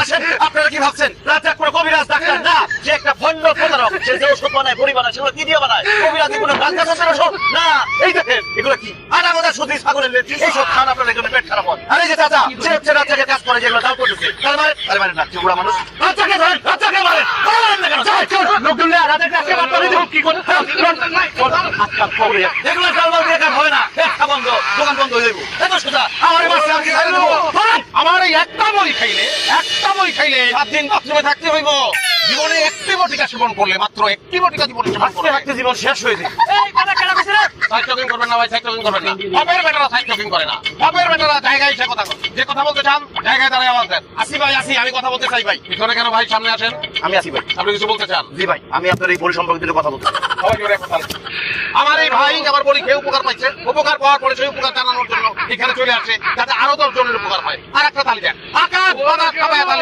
আসেন, আপনারা কি ভাবছেন রাজ্জাক কোনো কবিরাজ ডাক্তার না, যে একটা ভণ্ড প্রতারক, সে যে ওষুধ বানায় বড়ি বানায় সেগুলো কি দিয়ে বানায়? কবিরাজি কোনো রাজ্জাক ওষুধ না। এই দেখেন এগুলো কি আটা মজা শুধু ছাগলের লেজ, এইসব খান আপনার এখানে পেট খারাপ হয়। আরে যে চাচা সে হচ্ছে রাজ্জাকের কাজ করে যেগুলো দাও করতেছে, তার মানে আরে মানে না বুড়া মানুষ রাজ্জাকে ধরেন, রাজ্জাকে মারেন, মারেন না কেন? লোকজন রাজ্জাকে আজকে বাদ করে দেব কি করে? আজকাল খবরে এগুলো কালবাল দিয়ে কাজ হবে না, একটা বন্ধ, দোকান বন্ধ হয়ে যাবো। এত সোজা আমার বাচ্চা আমি খাই দেবো। আমার এই একটা বই খাইলে 7 দিন বাথরুমে থাকতে হইব। জীবনে একটি বটিকা সেবন করলে, মাত্র একটি বটিকা জীবনে সেবন করলে থাকতে জীবন শেষ হয়ে যায়। এই কথা কেন কইছিস রে? সাইক্লিং করবেন না ভাই, সাইক্লিং করবেন না। বাপের বেটারা সাইক্লিং করে না, বাপের বেটারা জায়গায় এসে কথা বলে। যে কথা বলতে চান জায়গায় দাঁড়ায় আওয়াজ দেন। আসি ভাই আসি, আমি কথা বলতে চাই ভাই। পিছনে কেন ভাই, সামনে আসেন। আমি আছি ভাই। আপনি কিছু বলতে চান? জি ভাই, আমি আপনার এই বড়ি সম্পর্কে দুটো কথা বলতে চাই। সবাই জোরে কথা বলেন। আমার এই ভাই আমার বলি খেয়ে উপকার পাইছে, উপকার পাওয়ার পরে সেই উপকার জানানোর জন্য এখানে চলে আসে, যাতে আরো 10 জনের উপকার হয়। আর একটা তালি দেন, আকাশ বাতাস কাঁপায় তালি